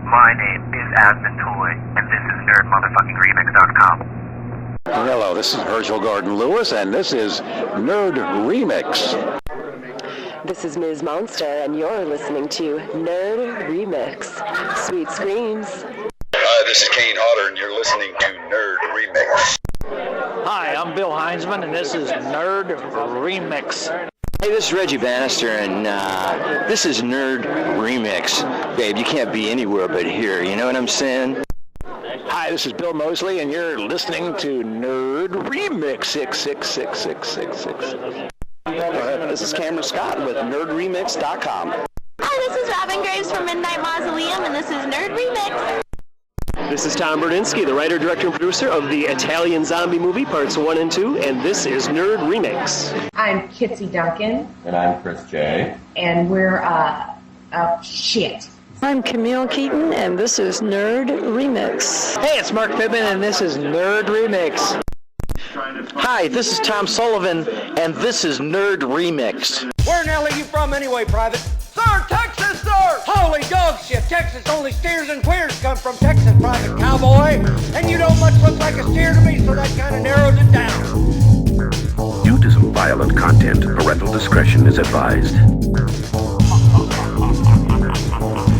My name is Asmund Toy, and this is NerdRemix.com. Hello, this is Herschel Gordon-Lewis, and this is Nerd Remix. This is Ms. Monster, and you're listening to Nerd Remix. Sweet screams. Hi, this is Kane Hodder, and you're listening to Nerd Remix. Hi, I'm Bill Heinzman, and this is Nerd Remix. Hey, this is Reggie Bannister, and this is Nerd Remix. Babe, you can't be anywhere but here, you know what I'm saying? Hi, this is Bill Mosley, and you're listening to Nerd Remix 6666666. This is Cameron Scott with NerdRemix.com. Hi, this is Robin Graves from Midnight Mausoleum, and this is Nerd Remix. This is Tom Berdinsky, the writer, director, and producer of the Italian zombie movie Parts 1 and 2, and this is Nerd Remix. I'm Kitsy Duncan. And I'm Chris J. And we're, shit. I'm Camille Keaton, and this is Nerd Remix. Hey, it's Mark Pittman, and this is Nerd Remix. Hi, this is Tom Sullivan, and this is Nerd Remix. Where in hell are you from anyway, Private? Sir, Texas, sir! Holy dog shit, Texas, only steers and queers come from Texas, Private Cowboy. And you don't much look like a steer to me, so that kind of narrows it down. Due to some violent content, parental discretion is advised.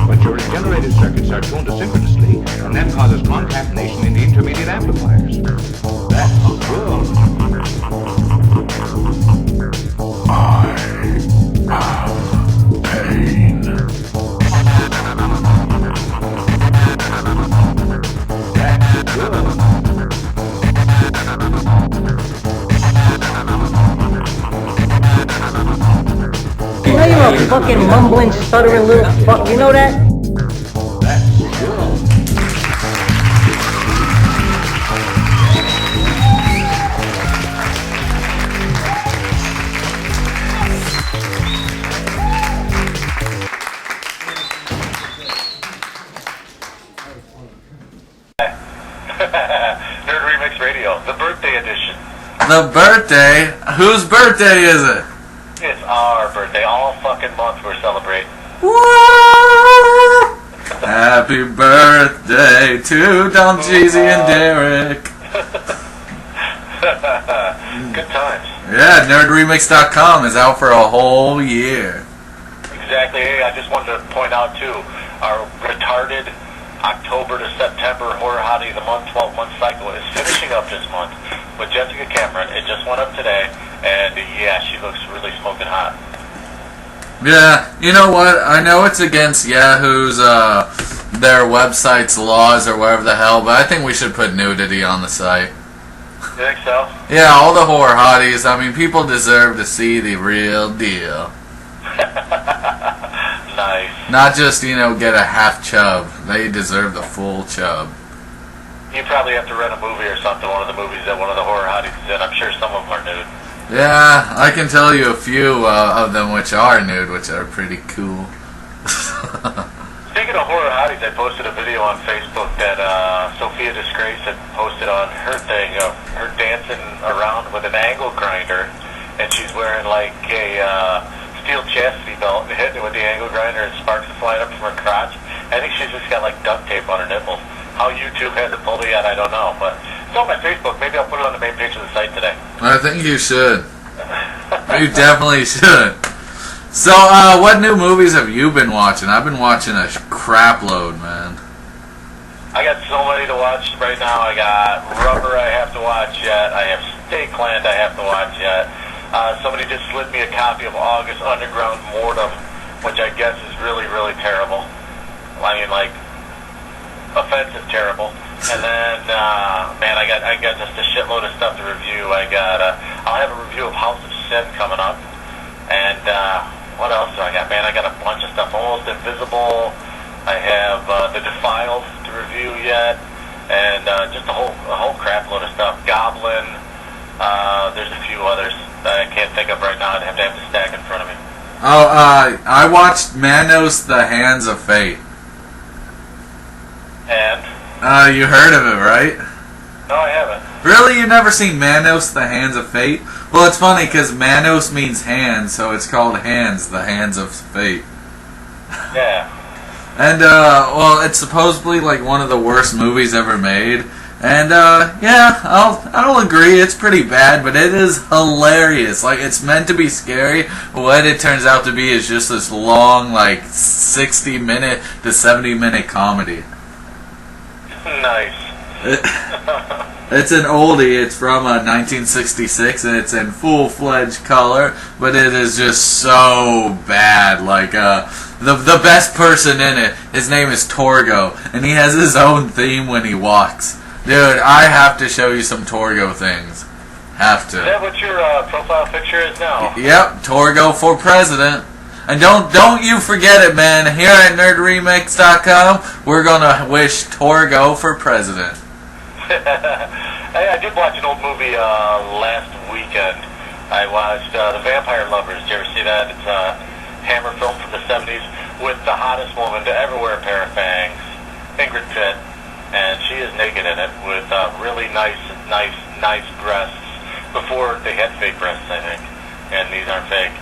But your generated circuits are tuned asynchronously, and that causes concatenation in the intermediate amplifiers. That's good. I have pain. That's good. You know you're a fucking mumbling, stuttering little fuck, you know that? That's good. Nerd Remix Radio, the birthday edition. The birthday? Whose birthday is it? It's our birthday. All fucking month we're celebrating. Woo! Happy birthday to Don Jeezy and Derek. Good times. Yeah, NerdRemix.com is out for a whole year. Exactly. Hey, I just wanted to point out too, our retarded October to September Horror Hottie of the Month 12-month cycle is finishing up this month with Jessica Cameron. It just went up today, and yeah, she looks really smoking hot. Yeah, you know what? I know it's against Yahoo's, their website's laws or whatever the hell, but I think we should put nudity on the site. You think so? Yeah, all the horror hotties. I mean, people deserve to see the real deal. Nice. Not just, get a half chub. They deserve the full chub. You probably have to rent a movie or something, one of the movies that one of the horror hotties is in. I'm sure some of them are nude. Yeah, I can tell you a few of them which are nude, which are pretty cool. Speaking of horror hotties, I posted a video on Facebook that Sophia Disgrace had posted on her thing of her dancing around with an angle grinder, and she's wearing like a steel chastity belt and hitting it with the angle grinder and sparks are flying up from her crotch. I think she's just got like duct tape on her nipples. How YouTube hasn't pulled it yet, I don't know, but it's on my Facebook. Maybe I'll put it on the main page of the site today. I think you should. You definitely should. So, what new movies have you been watching? I've been watching a crap load, man. I got so many to watch right now. I got Rubber I have to watch yet. I have Stakeland I have to watch yet. Somebody just slid me a copy of August Underground Mortem, which I guess is really, really terrible. I mean, like, offensive terrible. And then, man, I got just a shitload of stuff to review. I'll have a review of House of Sin coming up. And, what else do I got? Man, I got a bunch of stuff. Almost Invisible. I have, The Defiled to review yet. And, just a whole crap load of stuff. Goblin. There's a few others that I can't think of right now. I'd have to have the stack in front of me. Oh, I watched Manos, The Hands of Fate. And? You heard of it, right? No, I haven't. Really? You never seen Manos, The Hands of Fate? Well, it's funny because Manos means hands, so it's called Hands, The Hands of Fate. Yeah. And, well, it's supposedly, like, one of the worst movies ever made. And, yeah, I'll agree, it's pretty bad, but it is hilarious. Like, it's meant to be scary, but what it turns out to be is just this long, like, 60-minute to 70-minute comedy. Nice. It's an oldie. It's from 1966, and it's in full-fledged color, but it is just so bad. Like, the best person in it, his name is Torgo, and he has his own theme when he walks. Dude, I have to show you some Torgo things. Have to. Is that what your profile picture is now? Yep, Torgo for president. And don't you forget it, man. Here at NerdRemix.com, we're gonna wish Torgo for president. Hey, I did watch an old movie last weekend. I watched The Vampire Lovers. Did you ever see that? It's a Hammer film from the 70s with the hottest woman to ever wear a pair of fangs, Ingrid Pitt. And she is naked in it with really nice breasts. Before they had fake breasts, I think. And these aren't fake.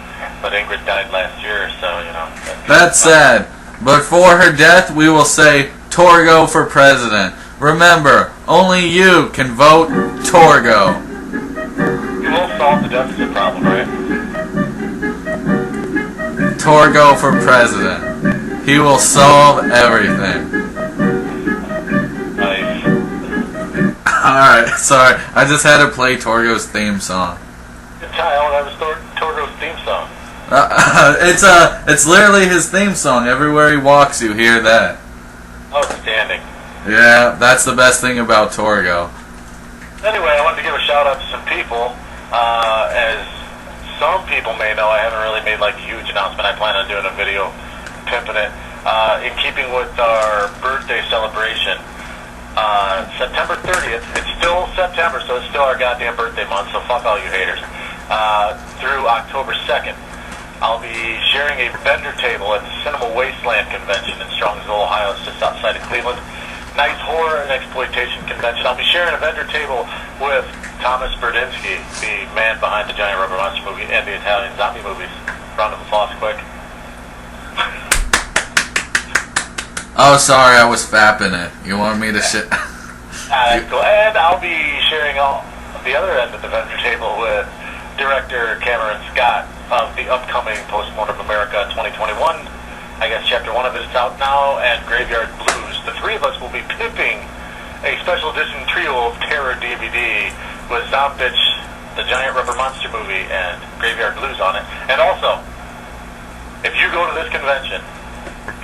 But Ingrid died last year, so, you know. That's sad. But for her death, we will say Torgo for president. Remember, only you can vote Torgo. You will solve the deficit problem, right? Torgo for president. He will solve everything. Nice. Alright, sorry. I just had to play Torgo's theme song. Kyle, that was Torgo's theme song. It's literally his theme song. Everywhere he walks, you hear that. Outstanding. Yeah, that's the best thing about Torgo. Anyway, I wanted to give a shout out to some people. As some people may know, I haven't really made like a huge announcement. I plan on doing a video pimping it. In keeping with our birthday celebration, September 30th, it's still September, so it's still our goddamn birthday month, so fuck all you haters. Through October 2nd, I'll be sharing a vendor table at the Cinema Wasteland Convention in Strongsville, Ohio. It's just outside of Cleveland. Nice horror and exploitation convention. I'll be sharing a vendor table with Thomas Berdinsky, the man behind the Giant Rubber Monster movie and the Italian zombie movies. Round of applause, quick. Oh, sorry, I was fapping it. You want me to shit? Cool. And I'll be sharing the other end of the vendor table with director Cameron Scott of the upcoming Postmortem America 2021. I guess Chapter 1 of it is out now, and Graveyard Blues. The three of us will be pimping a special edition trio of terror DVD with Zombitch, the Giant Rubber Monster movie, and Graveyard Blues on it. And also, if you go to this convention,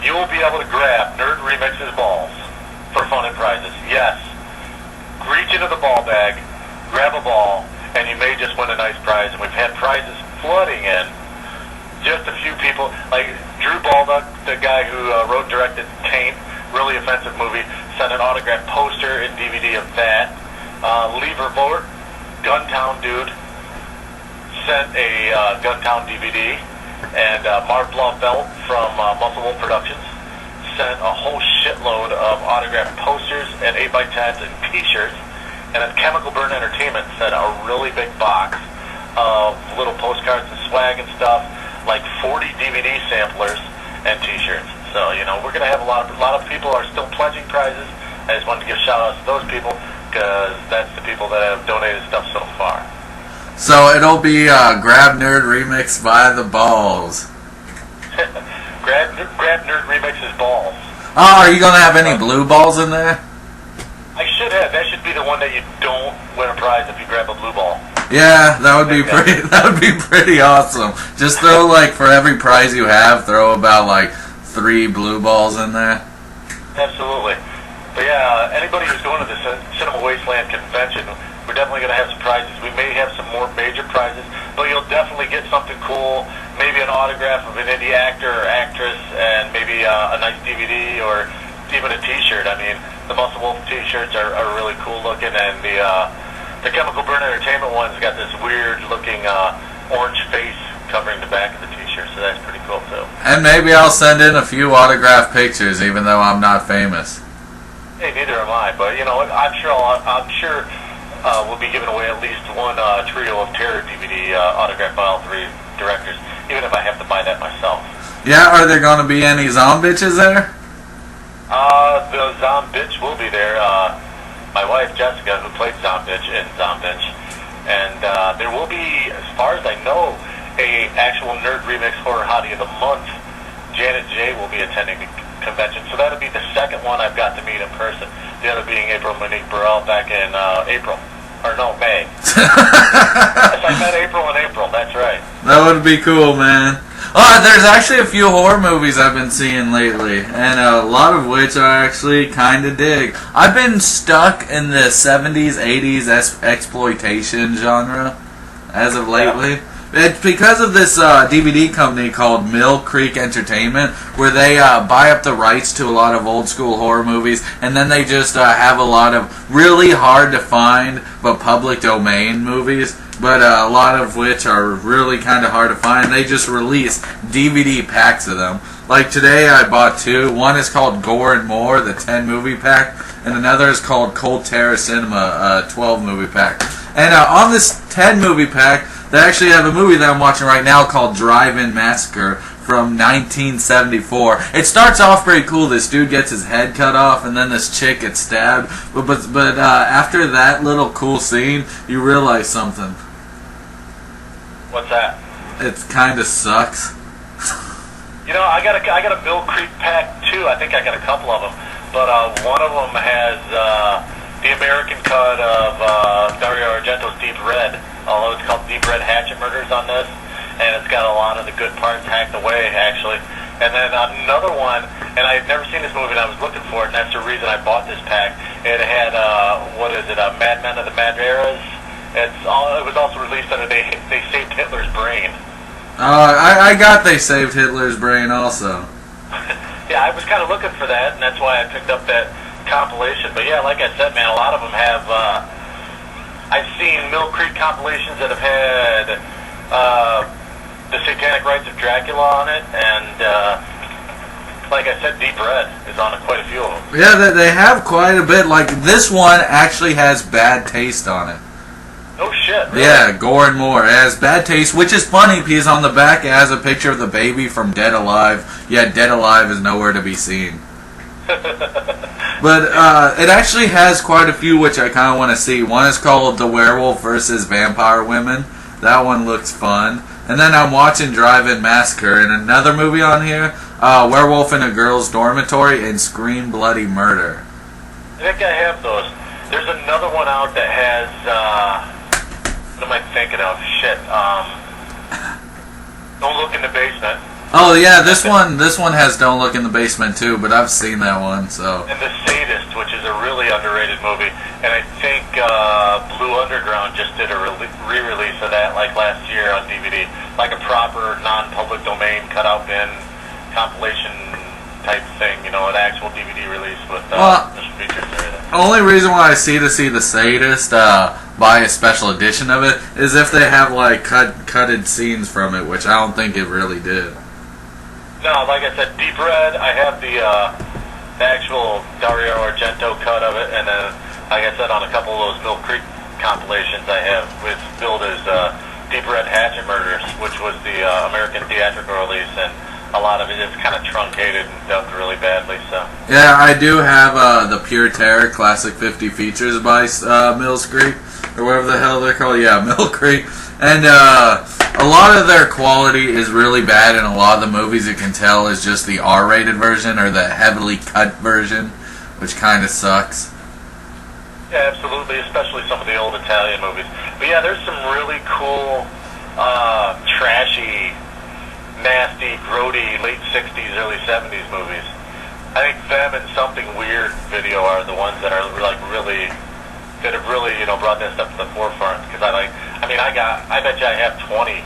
you will be able to grab Nerd Remix's balls for fun and prizes. Yes. Reach into the ball bag, grab a ball, and you may just win a nice prize. And we've had prizes flooding in. Just a few people, like Drew Baldock, the guy who wrote and directed Kane, really offensive movie, sent an autographed poster and DVD of that. Lever Vort, Guntown Dude, sent a Guntown DVD. And Marv Belt from Muscle Wolf Productions sent a whole shitload of autographed posters and 8x10s and t-shirts. And then Chemical Burn Entertainment sent a really big box of little postcards and swag and stuff, like 40 DVD samplers and t-shirts. So, you know, we're going to have a lot of people are still pledging prizes. I just wanted to give shout-outs to those people because that's the people that have donated stuff so far. So it'll be Grab Nerd Remix by the balls. grab Nerd Remix's balls. Oh, are you going to have any blue balls in there? I should have. That should be the one that you don't win a prize if you grab a blue ball. Yeah, that would be pretty. That would be pretty awesome. Just throw like for every prize you have, throw about like 3 blue balls in there. Absolutely. But yeah, anybody who's going to the Cinema Wasteland convention, we're definitely going to have some prizes. We may have some more major prizes, but you'll definitely get something cool. Maybe an autograph of an indie actor or actress, and maybe a nice DVD or even a T-shirt. I mean, the Muscle Wolf T-shirts are really cool looking, and the Chemical Burn Entertainment one's got this weird looking orange face covering the back of the T-shirt, so that's pretty cool too. And maybe I'll send in a few autographed pictures, even though I'm not famous. Hey, neither am I, but you know, I'm sure we'll be giving away at least one trio of terror DVD autographed by all 3 directors, even if I have to buy that myself. Yeah, are there going to be any zombitches there? the Zombitch will be there. My wife Jessica, who played Zombitch in Zombitch, and there will be, as far as I know, a actual Nerd Remix Horror Hottie of the Month. Janet J will be attending the convention, so that'll be the second one I've got to meet in person. The other being April Monique Burrell back in April. Or no, May. Yes, I met April in April, that's right. That would be cool, man. Oh, there's actually a few horror movies I've been seeing lately, and a lot of which I actually kind of dig. I've been stuck in the 70s, 80s exploitation genre as of lately. Yeah. It's because of this DVD company called Mill Creek Entertainment, where they buy up the rights to a lot of old school horror movies, and then they just have a lot of really hard to find but public domain movies, but a lot of which are really kind of hard to find. They just release DVD packs of them. Like today I bought two. One is called Gore and More, the 10 movie pack, and another is called Cold Terror Cinema, 12 movie pack. And on this 10 movie pack, they actually have a movie that I'm watching right now called Drive-In Massacre from 1974. It starts off pretty cool. This dude gets his head cut off, and then this chick gets stabbed. But after that little cool scene, you realize something. What's that? It kind of sucks. You know, I got a Mill Creek pack too. I think I got a couple of them, but one of them has the American cut of Dario Argento's Deep Red, although it's called Deep Red Hatchet Murders on this, and it's got a lot of the good parts hacked away, actually. And then another one, and I had never seen this movie, and I was looking for it, and that's the reason I bought this pack. It had, Mad Men of the Mad Eras. It was also released under They Saved Hitler's Brain. I got They Saved Hitler's Brain also. Yeah, I was kind of looking for that, and that's why I picked up that compilation. But yeah, like I said, man, a lot of them have I've seen Mill Creek compilations that have had the Satanic Rites of Dracula on it, and like I said, Deep Red is on quite a few of them. Yeah, they have quite a bit. Like this one actually has Bad Taste on it. Oh shit, really? Yeah, Gore and More. It has Bad Taste, which is funny because on the back it has a picture of the baby from Dead Alive, yet Dead Alive is nowhere to be seen. But it actually has quite a few which I kind of want to see. One is called The Werewolf vs. Vampire Women. That one looks fun. And then I'm watching Drive-In Massacre, and another movie on here, Werewolf in a Girl's Dormitory and Scream Bloody Murder. I think I have those. There's another one out that has, what am I thinking of? Shit, Don't Look in the Basement. Oh yeah, this one has Don't Look in the Basement too, but I've seen that one, so. And The Sadist, which is a really underrated movie, and I think Blue Underground just did a re-release of that like last year on DVD, like a proper non-public domain cut-out bin compilation type thing, you know, an actual DVD release with features and everything. Only reason why I see The Sadist buy a special edition of it is if they have like cutted scenes from it, which I don't think it really did. No, like I said, Deep Red, I have the actual Dario Argento cut of it, and then, like I said, on a couple of those Mill Creek compilations I have, it's billed as Deep Red Hatchet Murders, which was the American theatrical release, and a lot of it is kind of truncated and dubbed really badly, so. Yeah, I do have the Pure Terror Classic 50 Features by Mill Creek, or whatever the hell they're called. Yeah, Mill Creek. And a lot of their quality is really bad, and a lot of the movies you can tell is just the R-rated version or the heavily cut version, which kind of sucks. Yeah, absolutely, especially some of the old Italian movies. But yeah, there's some really cool, trashy, nasty, grody, late 60s, early 70s movies. I think them and Something Weird video are the ones that are like really, that have really, you know, brought that stuff to the forefront. Because I bet you I have 20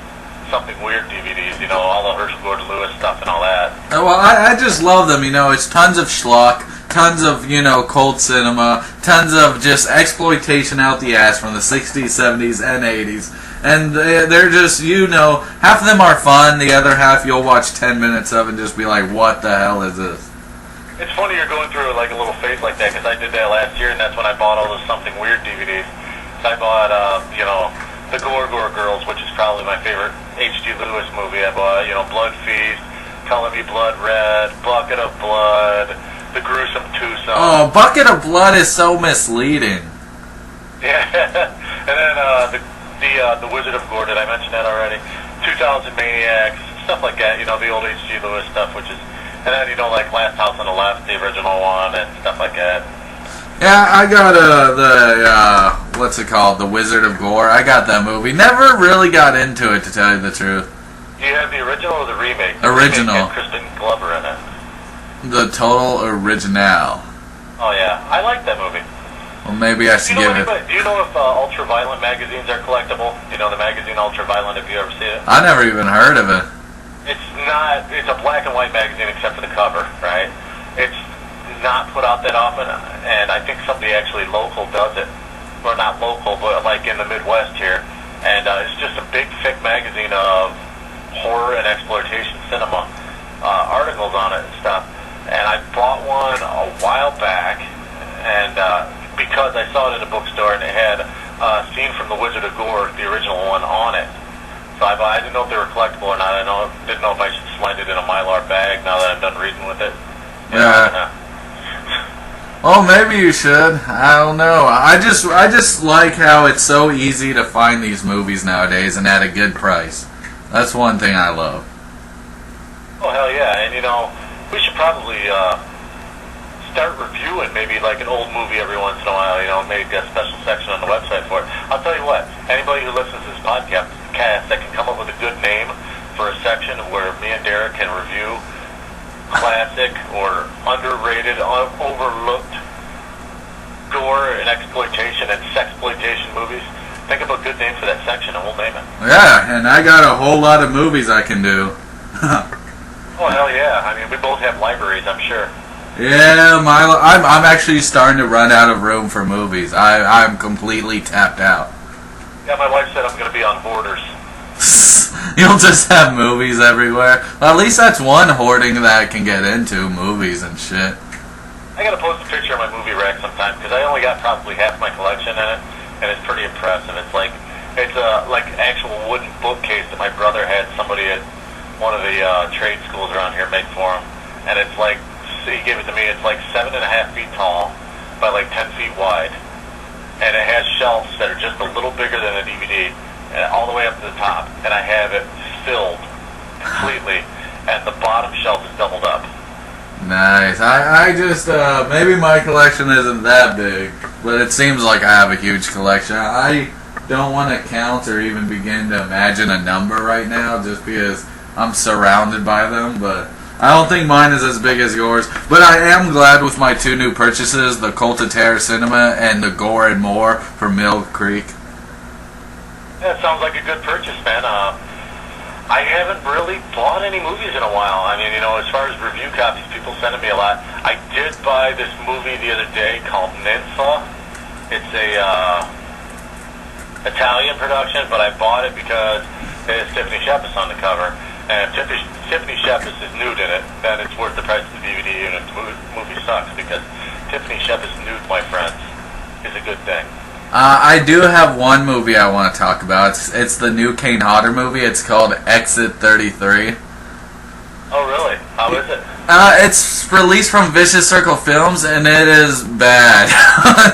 Something Weird DVDs, you know, all the Herschel Gordon Lewis stuff and all that. Well, I just love them, you know, it's tons of schlock, tons of, you know, cult cinema, tons of just exploitation out the ass from the 60s, 70s, and 80s. And they're just, you know, half of them are fun, the other half you'll watch 10 minutes of and just be like, what the hell is this? It's funny you're going through like a little phase like that, because I did that last year, and that's when I bought all those Something Weird DVDs. So I bought, you know, the Gore Girls, which is probably my favorite H.G. Lewis movie. I bought, you know, Blood Feast, Color Me Blood Red, Bucket of Blood, the gruesome twosome. Oh, Bucket of Blood is so misleading. Yeah, and then the Wizard of Gore. Did I mention that already? 2000 Maniacs, stuff like that. You know, the old H.G. Lewis stuff, which is, and then you know, like Last House on the Left, the original one, and stuff like that. Yeah, I got what's it called? The Wizard of Gore. I got that movie. Never really got into it, to tell you the truth. Do you have the original or the remake? Original. The remake had Kristen Glover in it. The total original. Oh yeah, I like that movie. Well, maybe I should give it. Do you know if Ultraviolet magazines are collectible? You know the magazine Ultraviolet. Have you ever seen it? I never even heard of it. It's not. It's a black and white magazine except for the cover, right? It's not put out that often, and I think somebody actually local does it. Well, not local, but like in the Midwest here. And it's just a big, thick magazine of horror and exploitation cinema, articles on it and stuff. And I bought one a while back, and because I saw it in a bookstore and it had a scene from The Wizard of Gore, the original one, on it. So I didn't know if they were collectible or not. Didn't know if I should slide it in a Mylar bag now that I'm done reading with it. Yeah. Well, maybe you should. I don't know. I just like how it's so easy to find these movies nowadays and at a good price. That's one thing I love. Oh, hell yeah. And, you know, we should probably start reviewing maybe like an old movie every once in a while, you know, maybe a special section on the website for it. I'll tell you what, anybody who listens to this podcast that can come up with a good name for a section where me and Derek can review classic or underrated, overlooked gore and exploitation and sexploitation movies. Think of a good name for that section and we'll name it. Yeah, and I got a whole lot of movies I can do. Oh, hell yeah. I mean, we both have libraries, I'm sure. Yeah, I'm actually starting to run out of room for movies. I'm completely tapped out. Yeah, my wife said I'm going to be on Hoarders. You'll just have movies everywhere. Well, at least that's one hoarding that I can get into, movies and shit. I got to post a picture of my movie rack sometime because I only got probably half my collection in it, and it's pretty impressive. It's like like actual wooden bookcase that my brother had somebody at one of the trade schools around here make for him, and it's like, he gave it to me, it's like 7.5 feet tall by like 10 feet wide, and it has shelves that are just a little bigger than a DVD, and all the way up to the top, and I have it filled completely, and the bottom shelf is doubled up. Nice. I just, maybe my collection isn't that big, but it seems like I have a huge collection. I don't want to count or even begin to imagine a number right now, just because I'm surrounded by them, but I don't think mine is as big as yours. But I am glad with my two new purchases, the Cult of Terror Cinema and the Gore and More from Mill Creek. Yeah, it sounds like a good purchase, man. I haven't really bought any movies in a while. I mean, you know, as far as review copies, people sending me a lot. I did buy this movie the other day called Ninfa. It's a Italian production, but I bought it because it has Tiffany Chef on the cover. And if Tiffany Chef is nude in it, then it's worth the price of the DVD, and if the movie sucks, because Tiffany Chef is nude, my friends, is a good thing. I do have one movie I want to talk about. It's the new Kane Hodder movie. It's called Exit 33. Oh, really? How is it? It's released from Vicious Circle Films, and it is bad.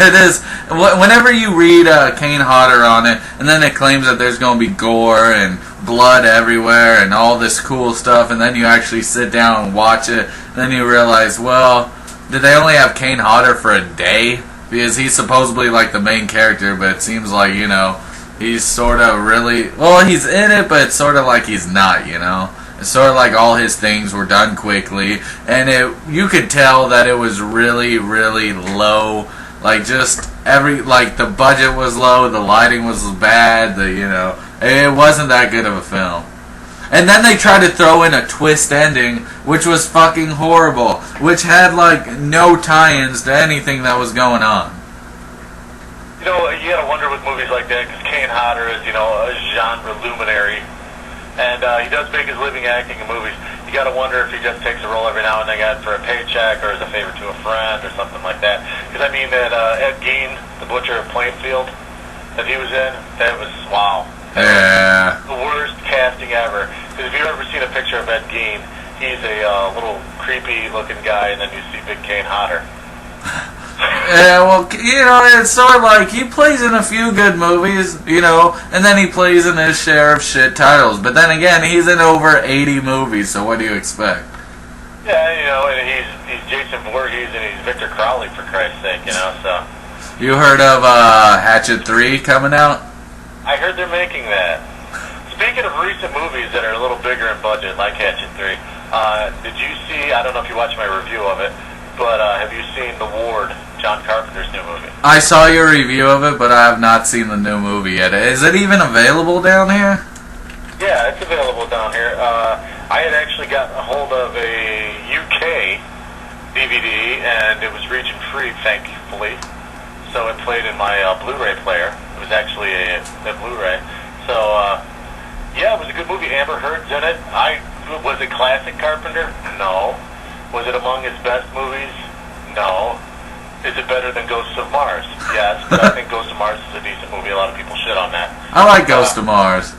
It is. Whenever you read Kane Hodder on it, and then it claims that there's going to be gore and blood everywhere and all this cool stuff, and then you actually sit down and watch it, and then you realize, well, did they only have Kane Hodder for a day? Because he's supposedly like the main character, but it seems like, you know, he's sort of really, well, he's in it, but it's sort of like he's not, you know. It's sort of like all his things were done quickly, and you could tell that it was really, really low. Like just the budget was low, the lighting was bad, it wasn't that good of a film. And then they tried to throw in a twist ending, which was fucking horrible, which had like no tie-ins to anything that was going on. You know, you gotta wonder with movies like that, because Kane Hodder is, you know, a genre luminary, and he does make his living acting in movies. You gotta wonder if he just takes a role every now and then for a paycheck, or as a favor to a friend, or something like that. Because I mean, that Ed Gein, the Butcher of Plainfield, that he was in, that was, wow. Yeah. The worst casting ever. Because if you've ever seen a picture of Ed Gein, he's a little creepy-looking guy, and then you see Big Kane Hodder. Yeah, well, it's sort of like he plays in a few good movies, and then he plays in his share of shit titles. But then again, he's in over 80 movies, so what do you expect? Yeah, and he's Jason Voorhees and he's Victor Crowley, for Christ's sake, so. You heard of Hatchet 3 coming out? I heard they're making that. Speaking of recent movies that are a little bigger in budget, like Hatchet 3, did you see, I don't know if you watched my review of it, but have you seen The Ward, John Carpenter's new movie? I saw your review of it, but I have not seen the new movie yet. Is it even available down here? Yeah, it's available down here. I had actually gotten a hold of a UK DVD, and it was region free, thankfully. So it played in my Blu-ray player. It was actually a Blu-ray. So, yeah, it was a good movie. Amber Heard's in it. Was it classic Carpenter? No. Was it among his best movies? No. Is it better than Ghosts of Mars? Yes, but I think Ghosts of Mars is a decent movie. A lot of people shit on that. I like Ghost of Mars.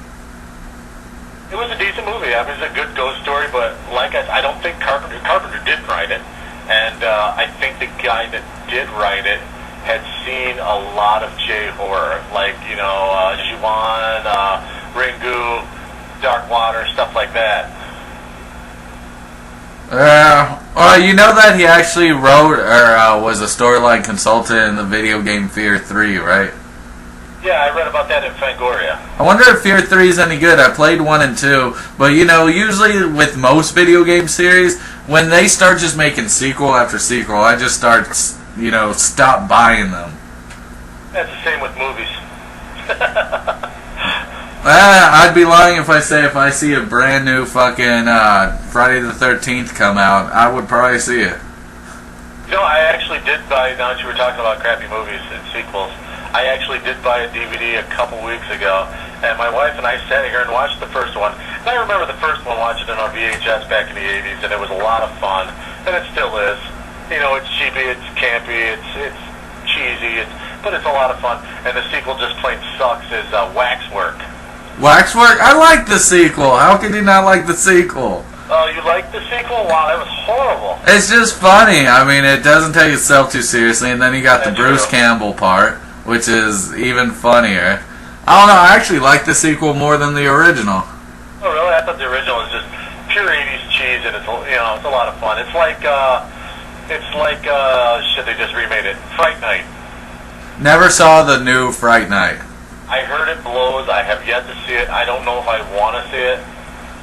It was a decent movie. I mean, it's a good ghost story, but like I don't think Carpenter did write it. And I think the guy that did write it had seen a lot of J-horror, like, Ju-On, Ringu, Dark Water, stuff like that. You know that he actually wrote or was a storyline consultant in the video game Fear 3, right? Yeah, I read about that in Fangoria. I wonder if Fear 3 is any good. I played 1 and 2, but usually with most video game series, when they start just making sequel after sequel, I just stop buying them. That's the same with movies. I'd be lying if I see a brand new fucking Friday the 13th come out, I would probably see it. I actually did buy, now that you were talking about crappy movies and sequels, I actually did buy a DVD a couple weeks ago, and my wife and I sat here and watched the first one. And I remember the first one, watching it on VHS back in the 80s, and it was a lot of fun, and it still is. It's cheapy, it's campy, it's cheesy, but it's a lot of fun. And the sequel just plain sucks, is Waxwork. Waxwork? I like the sequel. How could you not like the sequel? Oh, you like the sequel? Wow, that was horrible. It's just funny. I mean, it doesn't take itself too seriously, and then you got the Bruce Campbell part, which is even funnier. I don't know, I actually like the sequel more than the original. Oh, really? I thought the original was just pure 80s cheese, and it's a lot of fun. It's like shit, they just remade it. Fright Night. Never saw the new Fright Night. I heard it blows. I have yet to see it. I don't know if I want to see it.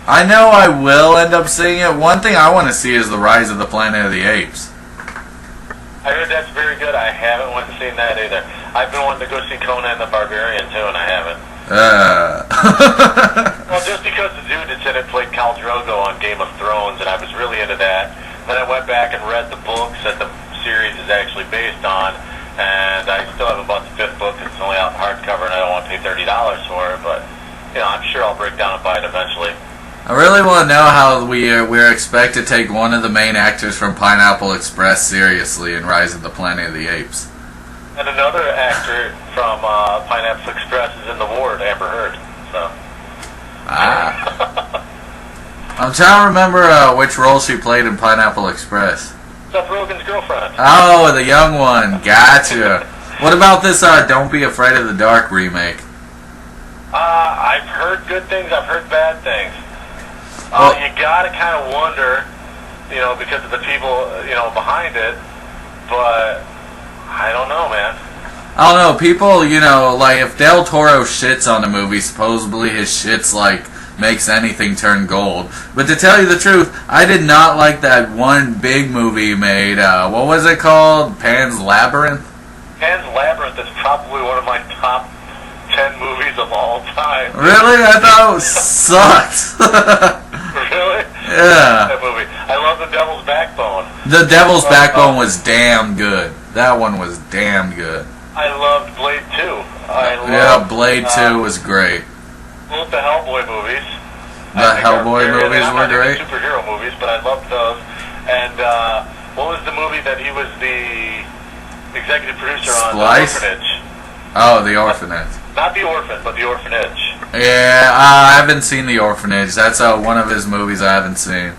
I know I will end up seeing it. One thing I want to see is the Rise of the Planet of the Apes. I heard that's very good. I haven't went and seen that either. I've been wanting to go see Conan the Barbarian too, and I haven't. Well, just because the dude that said it played Khal Drogo on Game of Thrones, and I was really into that. Then I went back and read the books that the series is actually based on, and I still haven't bought the 5th book. It's only out in hardcover, and I don't want to pay $30 for it, but I'm sure I'll break down and buy it eventually. I really want to know how we're expected to take one of the main actors from Pineapple Express seriously in Rise of the Planet of the Apes. And another actor from Pineapple Express is in The Ward, Amber Heard. So. I'm trying to remember which role she played in Pineapple Express. Seth Rogen's girlfriend. Oh, the young one. Gotcha. What about this Don't Be Afraid of the Dark remake? I've heard good things. I've heard bad things. You gotta kind of wonder, because of the people, behind it. But I don't know, man. I don't know. People, like if Del Toro shits on a movie, supposedly his shit's makes anything turn gold. But to tell you the truth, I did not like that one big movie made. What was it called? Pan's Labyrinth. Pan's Labyrinth is probably one of my top 10 movies of all time. Really? I thought it sucked. Really? Yeah. That movie. I love The Devil's Backbone. The Devil's Backbone was damn good. That one was damn good. I loved Blade 2. Blade 2 was great. Both the Hellboy movies. The Hellboy movies were great. Superhero movies, but I loved those. And what was the movie that he was the executive producer on? Splice? The Orphanage. Oh, The Orphanage. Not The Orphan, but The Orphanage. Yeah, I haven't seen The Orphanage. That's one of his movies I haven't seen.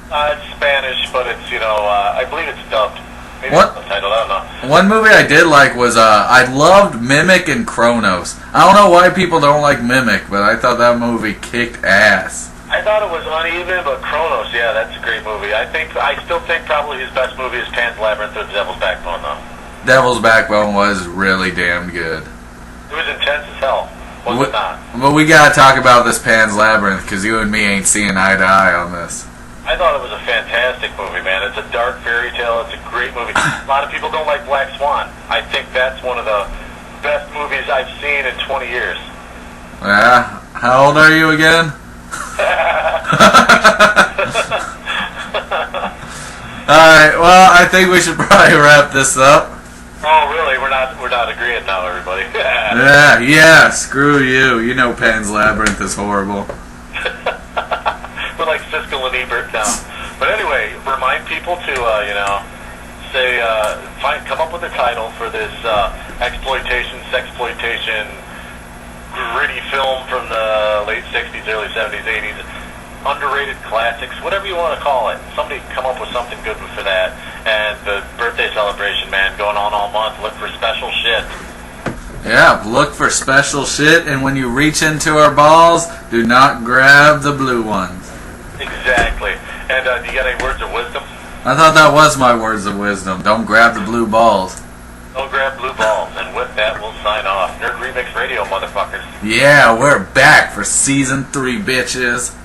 It's Spanish, but it's, I believe it's dubbed. Maybe What? it's subtitled, I don't know. One movie I did like was, I loved Mimic and Kronos. I don't know why people don't like Mimic, but I thought that movie kicked ass. I thought it was uneven, but Kronos, yeah, that's a great movie. I still think probably his best movie is Pan's Labyrinth or The Devil's Backbone, though. Devil's Backbone was really damn good. It was intense as hell, was it not? But we gotta talk about this Pan's Labyrinth, because you and me ain't seeing eye to eye on this. I thought it was a fantastic movie, man. It's a dark fairy tale. It's a great movie. A lot of people don't like Black Swan. I think that's one of the best movies I've seen in 20 years. Yeah? How old are you again? Alright, well, I think we should probably wrap this up. Oh, really? We're not agreeing now, everybody. Yeah, screw you. You know Pan's Labyrinth is horrible. We're like Siskel and Ebert now. But anyway, remind people to, say, come up with a title for this exploitation, sexploitation, gritty film from the late 60s, early 70s, 80s, underrated classics, whatever you want to call it. Somebody come up with something good for that. And the birthday celebration, man, going on all month. Look for special shit. Yeah, look for special shit, and when you reach into our balls, do not grab the blue ones. Exactly. And do you got any words of wisdom? I thought that was my words of wisdom. Don't grab the blue balls. Don't grab blue balls. And with that, we'll sign off. Nerd Remix Radio, motherfuckers. Yeah, we're back for Season 3, bitches.